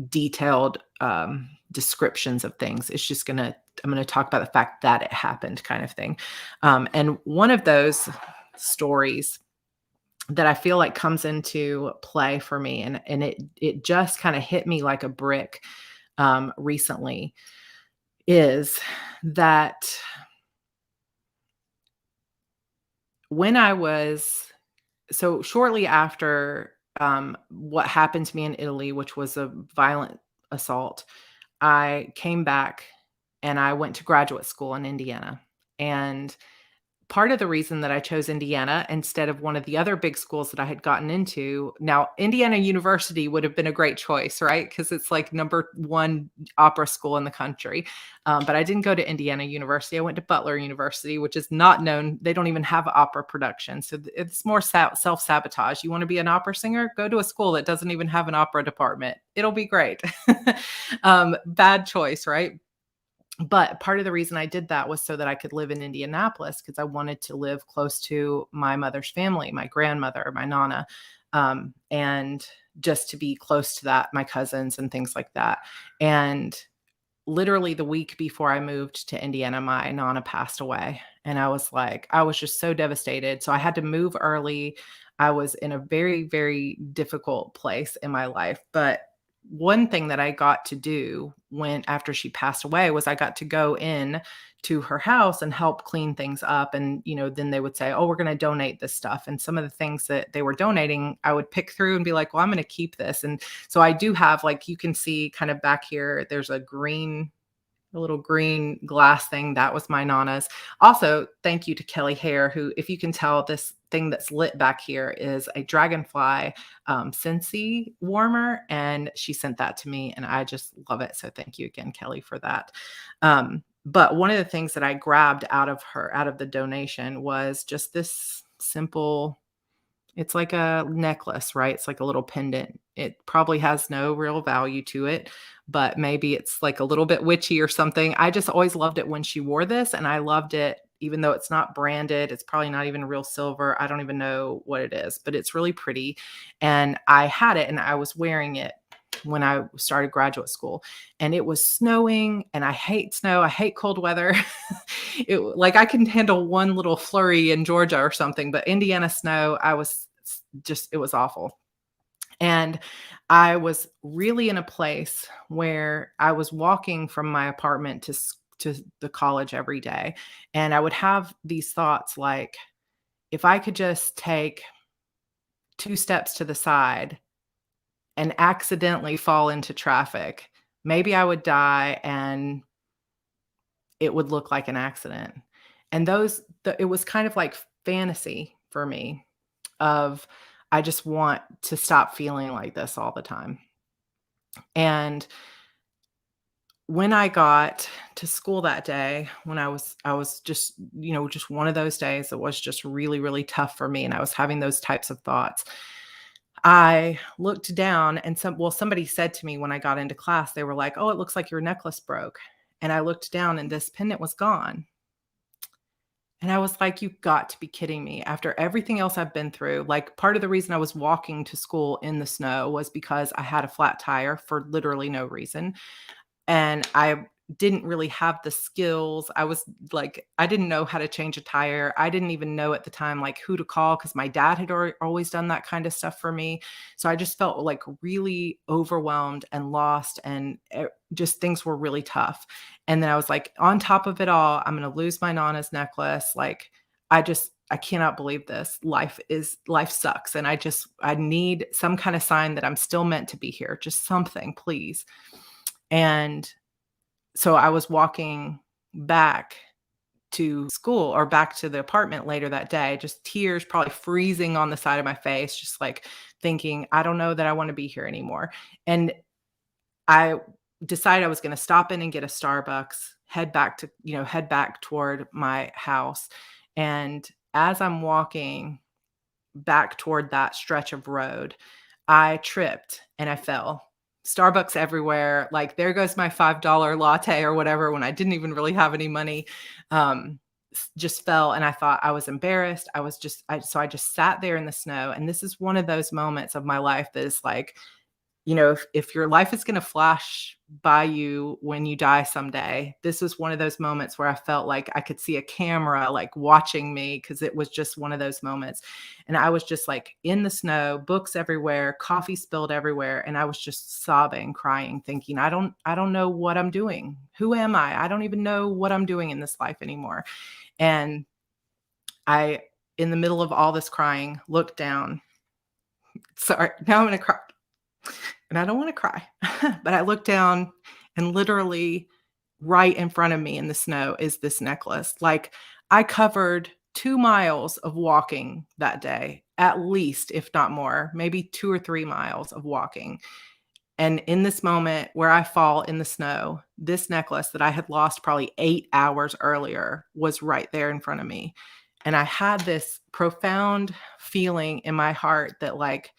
detailed descriptions of things. It's just I'm going to talk about the fact that it happened kind of thing. And one of those stories that I feel like comes into play for me, and it just kind of hit me like a brick recently, is that when I was, so shortly after what happened to me in Italy, which was a violent assault, I came back and I went to graduate school in Indiana. And part of the reason that I chose Indiana instead of one of the other big schools that I had gotten into, now Indiana University would have been a great choice, right? Because it's like #1 opera school in the country. But I didn't go to Indiana University. I went to Butler University, which is not known. They don't even have opera production. So it's more self-sabotage. You want to be an opera singer? Go to a school that doesn't even have an opera department. It'll be great. Bad choice, right? But part of the reason I did that was so that I could live in Indianapolis, because I wanted to live close to my mother's family, my grandmother, my nana, and just to be close to that, my cousins and things like that. And literally the week before I moved to Indiana, my nana passed away. And I was just so devastated. So I had to move early. I was in a very, very difficult place in my life. But one thing that I got to do after she passed away was I got to go in to her house and help clean things up. And, then they would say, oh, we're going to donate this stuff. And some of the things that they were donating, I would pick through and be like, well, I'm going to keep this. And so I do have, like, you can see kind of back here, there's a little green glass thing. That was my nana's. Also, thank you to Kelly Hare, who, if you can tell, this thing that's lit back here is a dragonfly Scentsy warmer. And she sent that to me and I just love it. So thank you again, Kelly, for that. But one of the things that I grabbed out of the donation was just this simple, it's like a necklace, right? It's like a little pendant. It probably has no real value to it, but maybe it's like a little bit witchy or something. I just always loved it when she wore this, and I loved it even though it's not branded. It's probably not even real silver. I don't even know what it is, but it's really pretty. And I had it and I was wearing it when I started graduate school, and it was snowing, and I hate snow. I hate cold weather. Like I can handle one little flurry in Georgia or something, but Indiana snow, it was awful. And I was really in a place where I was walking from my apartment to the college every day. And I would have these thoughts like, if I could just take 2 steps to the side and accidentally fall into traffic, maybe I would die and it would look like an accident. And it was kind of like fantasy for me of, I just want to stop feeling like this all the time. And when I got to school that day, when I was just, just one of those days that was just really, really tough for me, and I was having those types of thoughts. I looked down and somebody said to me when I got into class, they were like, "Oh, it looks like your necklace broke." And I looked down and this pendant was gone. And I was like, "You've got to be kidding me." After everything else I've been through, like part of the reason I was walking to school in the snow was because I had a flat tire for literally no reason. And I didn't really have the skills. I didn't know how to change a tire. I didn't even know at the time, like, who to call because my dad had always done that kind of stuff for me. So I just felt like really overwhelmed and lost, and just things were really tough. And then I was like, on top of it all, I'm going to lose my Nana's necklace. Like, I cannot believe this. Life sucks. And I need some kind of sign that I'm still meant to be here. Just something, please. And so I was walking back to school or back to the apartment later that day, just tears probably freezing on the side of my face, just like thinking, I don't know that I want to be here anymore. And I decided I was going to stop in and get a Starbucks, head back toward my house. And as I'm walking back toward that stretch of road, I tripped and I fell. Starbucks everywhere. Like, there goes my $5 latte or whatever when I didn't even really have any money. Just fell, and I thought I was embarrassed. So I just sat there in the snow. And this is one of those moments of my life that is like, if your life is going to flash by you when you die someday, this was one of those moments where I felt like I could see a camera like watching me, because it was just one of those moments. And I was just like in the snow, books everywhere, coffee spilled everywhere, and I was just sobbing, crying, thinking, I don't know what I'm doing. Who am I? I don't even know what I'm doing in this life anymore. And I, in the middle of all this crying, looked down. Sorry, now I'm going to cry. And I don't want to cry, but I looked down, and literally right in front of me in the snow is this necklace. Like, I covered 2 miles of walking that day, at least, if not more, maybe 2 or 3 miles of walking. And in this moment where I fall in the snow, this necklace that I had lost probably 8 hours earlier was right there in front of me. And I had this profound feeling in my heart that, like,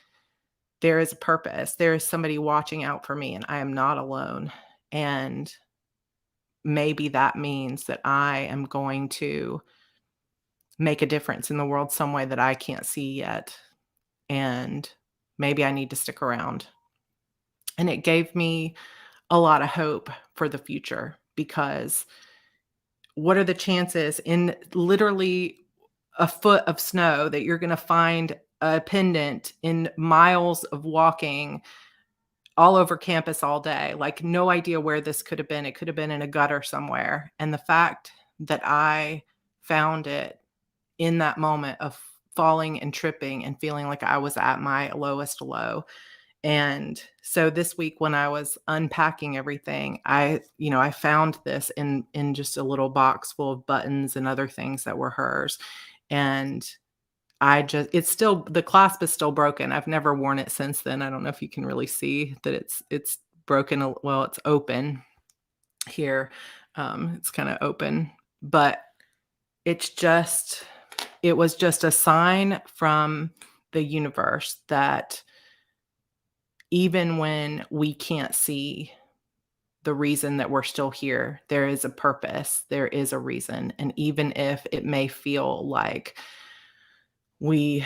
there is a purpose. There is somebody watching out for me, and I am not alone. And maybe that means that I am going to make a difference in the world some way that I can't see yet. And maybe I need to stick around. And it gave me a lot of hope for the future, because what are the chances in literally a foot of snow that you're going to find a pendant in miles of walking all over campus all day? Like, no idea where this could have been. It could have been in a gutter somewhere. And the fact that I found it in that moment of falling and tripping and feeling like I was at my lowest low. And so this week when I was unpacking everything, I found this in just a little box full of buttons and other things that were hers. And the clasp is still broken. I've never worn it since then. I don't know if you can really see that it's broken. Well, it's open here. It's kind of open, but it was just a sign from the universe that even when we can't see the reason that we're still here, there is a purpose, there is a reason. And even if it may feel like we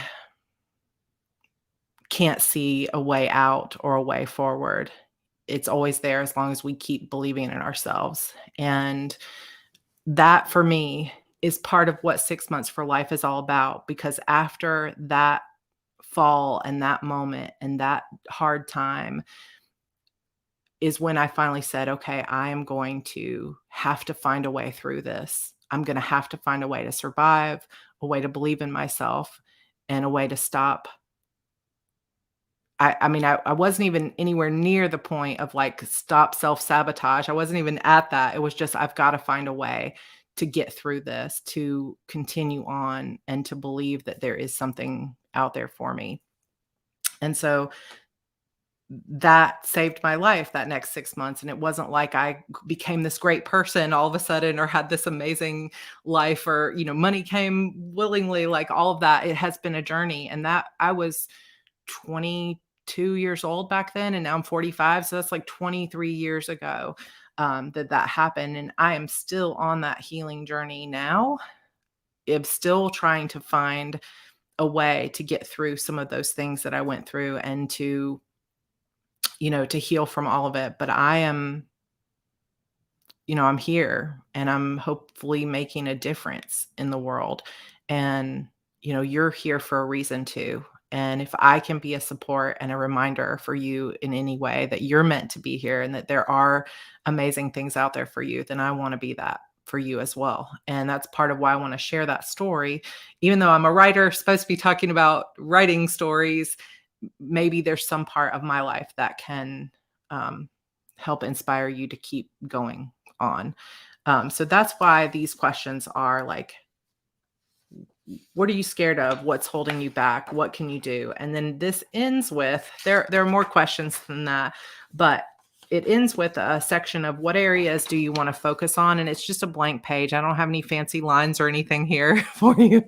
can't see a way out or a way forward, it's always there as long as we keep believing in ourselves. And that for me is part of what 6 months for life is all about, because after that fall and that moment and that hard time is when I finally said, okay, I am going to have to find a way through this. I'm going to have to find a way to survive, a way to believe in myself, and a way to stop. I mean, I wasn't even anywhere near the point of like stop self sabotage. I wasn't even at that. It was just, I've got to find a way to get through this, to continue on, and to believe that there is something out there for me. And so that saved my life that next 6 months, and it wasn't like I became this great person all of a sudden or had this amazing life, or, money came willingly, like all of that. It has been a journey, and that I was 22 years old back then, and now I'm 45, so that's like 23 years ago, that happened, and I am still on that healing journey now. I'm still trying to find a way to get through some of those things that I went through, and to heal from all of it. But I am, I'm here, and I'm hopefully making a difference in the world. And, you're here for a reason too. And if I can be a support and a reminder for you in any way that you're meant to be here and that there are amazing things out there for you, then I want to be that for you as well. And that's part of why I want to share that story. Even though I'm a writer, supposed to be talking about writing stories, maybe there's some part of my life that can help inspire you to keep going on. So that's why these questions are like, what are you scared of? What's holding you back? What can you do? And then this ends with, there are more questions than that, but it ends with a section of what areas do you want to focus on? And it's just a blank page. I don't have any fancy lines or anything here for you.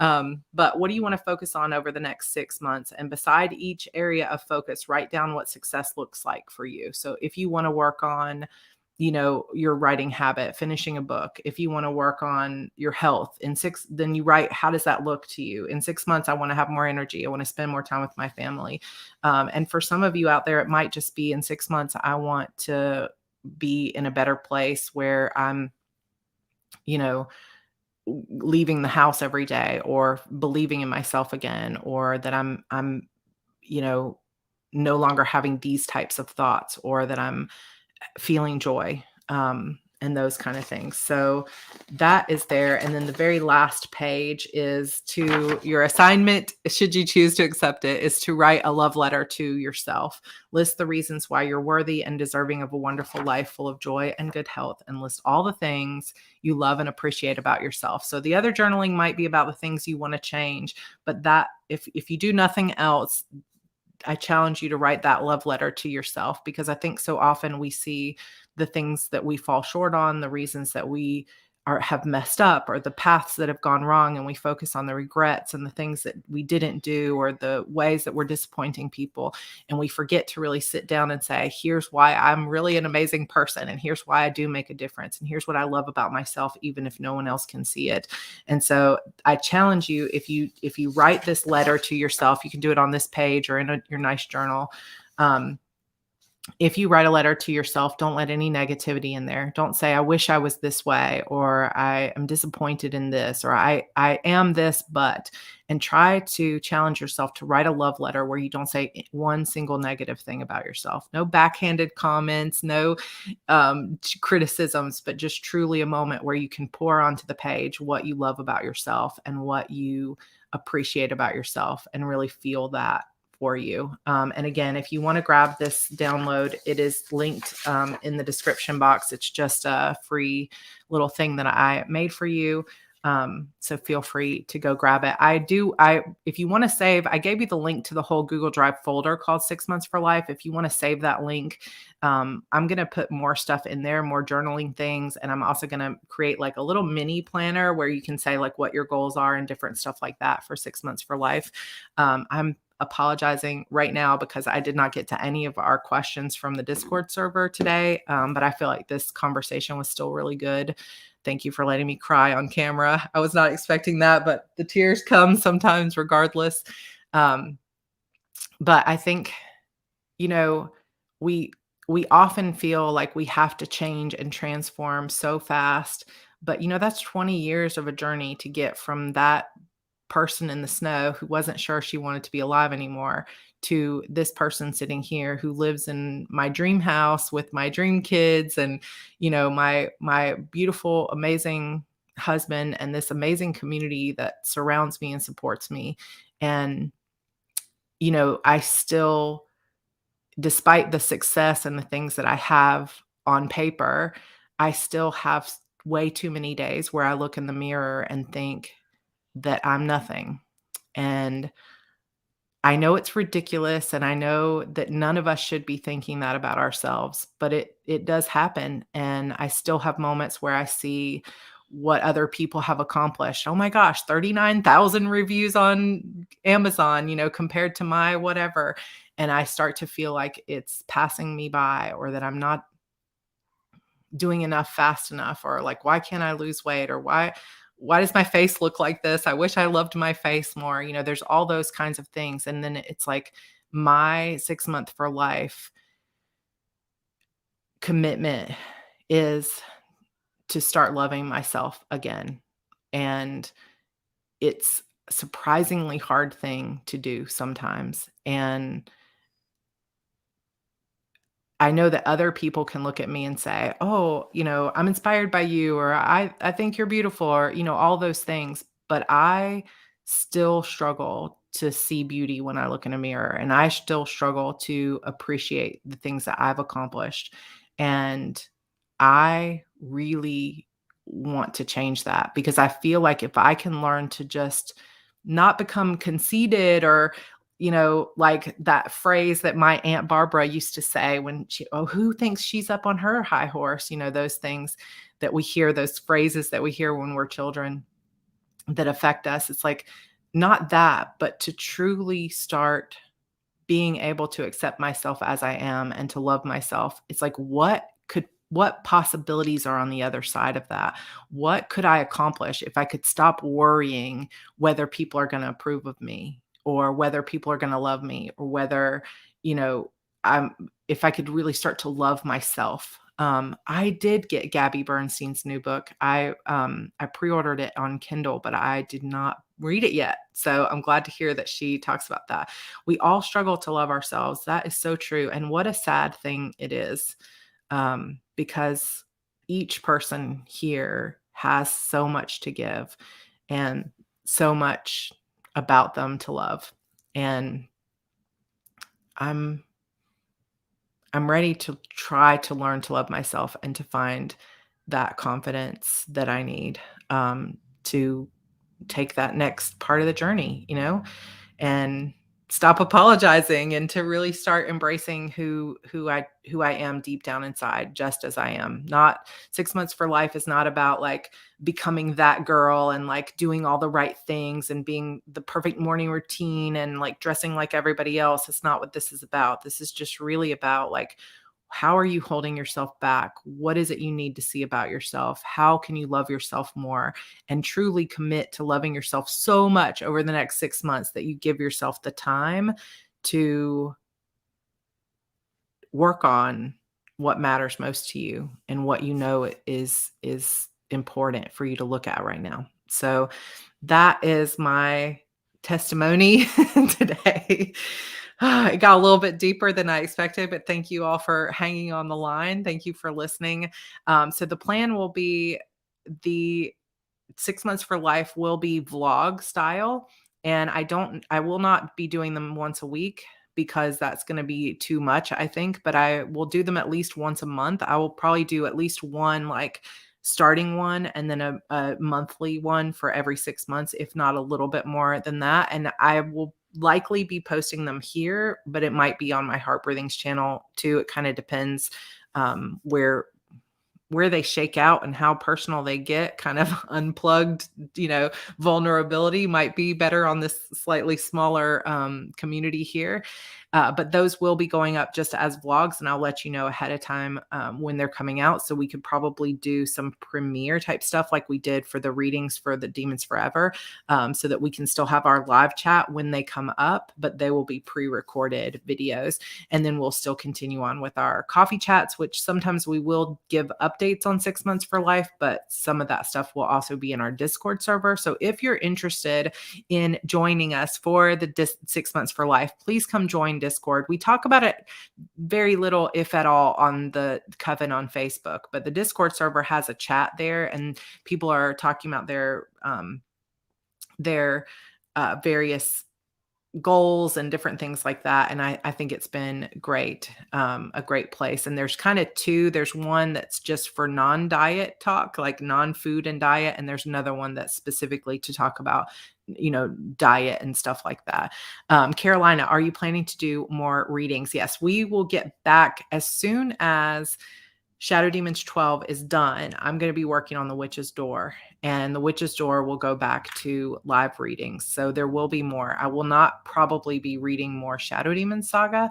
But what do you want to focus on over the next 6 months? And beside each area of focus, write down what success looks like for you. So if you want to work on, your writing habit, finishing a book. If you want to work on your health then you write, how does that look to you? In 6 months, I want to have more energy. I want to spend more time with my family. And for some of you out there, it might just be in 6 months, I want to be in a better place where I'm, leaving the house every day, or believing in myself again, or that I'm, no longer having these types of thoughts, or that I'm feeling joy, and those kind of things. So that is there. And then the very last page is to your assignment, should you choose to accept it, is to write a love letter to yourself. List the reasons why you're worthy and deserving of a wonderful life full of joy and good health, and list all the things you love and appreciate about yourself. So the other journaling might be about the things you want to change, but that if you do nothing else, I challenge you to write that love letter to yourself, because I think so often we see the things that we fall short on, the reasons that we have messed up, or the paths that have gone wrong, and we focus on the regrets and the things that we didn't do, or the ways that we're disappointing people, and we forget to really sit down and say, here's why I'm really an amazing person, and here's why I do make a difference, and here's what I love about myself, even if no one else can see it. And so I challenge you, if you write this letter to yourself, you can do it on this page or in your nice journal. If you write a letter to yourself, don't let any negativity in there. Don't say, I wish I was this way, or I am disappointed in this, or I am this, but, and try to challenge yourself to write a love letter where you don't say one single negative thing about yourself. No backhanded comments, no criticisms, but just truly a moment where you can pour onto the page what you love about yourself and what you appreciate about yourself, and really feel that for you. And again, if you want to grab this download, it is linked in the description box. It's just a free little thing that I made for you. So feel free to go grab it. If you want to save, I gave you the link to the whole Google Drive folder called 6 Months for Life. If you want to save that link, I'm going to put more stuff in there, more journaling things. And I'm also going to create like a little mini planner where you can say like what your goals are and different stuff like that for 6 Months for Life. I'm apologizing right now because I did not get to any of our questions from the Discord server today. But I feel like this conversation was still really good. Thank you for letting me cry on camera. I was not expecting that, but the tears come sometimes regardless. But I think, we often feel like we have to change and transform so fast, but, that's 20 years of a journey to get from that person in the snow who wasn't sure she wanted to be alive anymore to this person sitting here who lives in my dream house with my dream kids and, my beautiful, amazing husband and this amazing community that surrounds me and supports me. And, I still, despite the success and the things that I have on paper, I still have way too many days where I look in the mirror and think that I'm nothing. And I know it's ridiculous, and I know that none of us should be thinking that about ourselves, but it does happen, and I still have moments where I see what other people have accomplished. Oh my gosh, 39,000 reviews on Amazon, compared to my whatever, and I start to feel like it's passing me by, or that I'm not doing enough fast enough, or like, why can't I lose weight, or why does my face look like this? I wish I loved my face more. There's all those kinds of things. And then it's like my 6 month for life commitment is to start loving myself again. And it's a surprisingly hard thing to do sometimes. And I know that other people can look at me and say, "Oh, I'm inspired by you," or I think you're beautiful," or, all those things. But I still struggle to see beauty when I look in a mirror, and I still struggle to appreciate the things that I've accomplished. And I really want to change that, because I feel like if I can learn to just not become conceited, or like that phrase that my Aunt Barbara used to say when "Oh, who thinks she's up on her high horse?" Those things that we hear, those phrases that we hear when we're children that affect us. It's like, not that, but to truly start being able to accept myself as I am and to love myself. It's like, what possibilities are on the other side of that? What could I accomplish if I could stop worrying whether people are going to approve of me, or whether people are going to love me, or whether, you know, I'm if I could really start to love myself. I did get Gabby Bernstein's new book. I pre-ordered it on Kindle, but I did not read it yet. So I'm glad to hear that she talks about that. We all struggle to love ourselves. That is so true. And what a sad thing it is, because each person here has so much to give and so much about them to love. And I'm I'm ready to try to learn to love myself and to find that confidence that I need, to take that next part of the journey, and stop apologizing, and to really start embracing who I am deep down inside, just as I am. Not 6 months for life is not about like becoming that girl and like doing all the right things and being the perfect morning routine and like dressing like everybody else. It's not what this is about. This is just really about like, how are you holding yourself back? What is it you need to see about yourself? How can you love yourself more, and truly commit to loving yourself so much over the next 6 months that you give yourself the time to work on what matters most to you and what is important for you to look at right now. So that is my testimony today. It got a little bit deeper than I expected, but thank you all for hanging on the line. Thank you for listening. So the plan will be, the 6 months for life will be vlog style. And I will not be doing them once a week, because that's going to be too much, I think, but I will do them at least once a month. I will probably do at least one, like starting one, and then a monthly one for every 6 months, if not a little bit more than that. And I will likely be posting them here, but it might be on my Heart Breathings channel too. It kind of depends, where they shake out and how personal they get. Kind of unplugged, vulnerability might be better on this slightly smaller community here. But those will be going up just as vlogs, and I'll let you know ahead of time when they're coming out. So we could probably do some premiere type stuff like we did for the readings for the Demons Forever, so that we can still have our live chat when they come up, but they will be pre-recorded videos. And then we'll still continue on with our coffee chats, which sometimes we will give updates on 6 months for life, but some of that stuff will also be in our Discord server. So if you're interested in joining us for the 6 months for life, please come join Discord. We talk about it very little, if at all, on the Coven on Facebook, but the Discord server has a chat there, and people are talking about their various goals and different things like that. And I think it's been great, a great place. And there's kind of two. There's one that's just for non-diet talk, like non-food and diet. And there's another one that's specifically to talk about, diet and stuff like that. Carolina, are you planning to do more readings? Yes, we will get back as soon as Shadow Demons 12 is done. I'm going to be working on The Witch's Door, and The Witch's Door will go back to live readings. So there will be more. I will not probably be reading more Shadow Demons saga,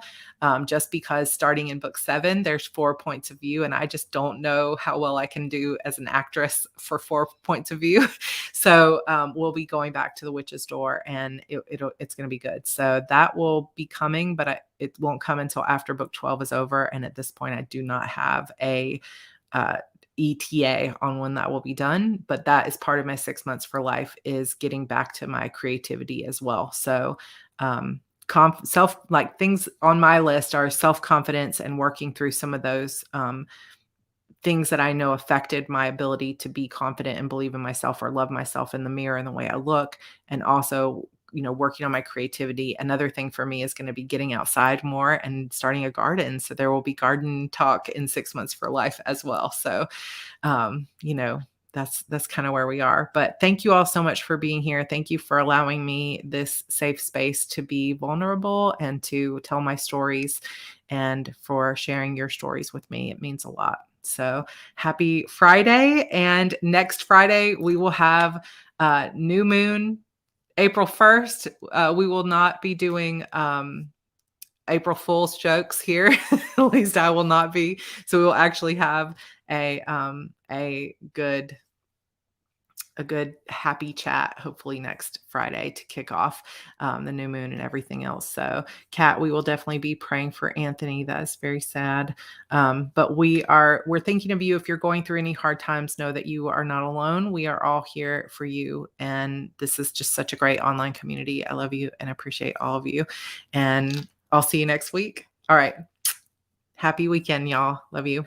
just because starting in book 7, there's 4 points of view, and I just don't know how well I can do as an actress for 4 points of view. So we'll be going back to The Witch's Door, and it's going to be good. So that will be coming, but it won't come until after book 12 is over. And at this point, I do not have a ETA on when that will be done, but that is part of my 6 months for life, is getting back to my creativity as well. So things on my list are self-confidence and working through some of those things that I know affected my ability to be confident and believe in myself or love myself in the mirror and the way I look. And also, working on my creativity. Another thing for me is going to be getting outside more and starting a garden. So there will be garden talk in 6 months for life as well. So, that's kind of where we are. But thank you all so much for being here. Thank you for allowing me this safe space to be vulnerable and to tell my stories, and for sharing your stories with me. It means a lot. So happy Friday. And next Friday, we will have new moon, April 1st. We will not be doing April Fool's jokes here. At least I will not be. So we will actually have a good happy chat, hopefully next Friday, to kick off the new moon and everything else. So Kat, we will definitely be praying for Anthony. That is very sad. But we're thinking of you. If you're going through any hard times, know that you are not alone. We are all here for you. And this is just such a great online community. I love you and appreciate all of you. And I'll see you next week. All right. Happy weekend, y'all. Love you.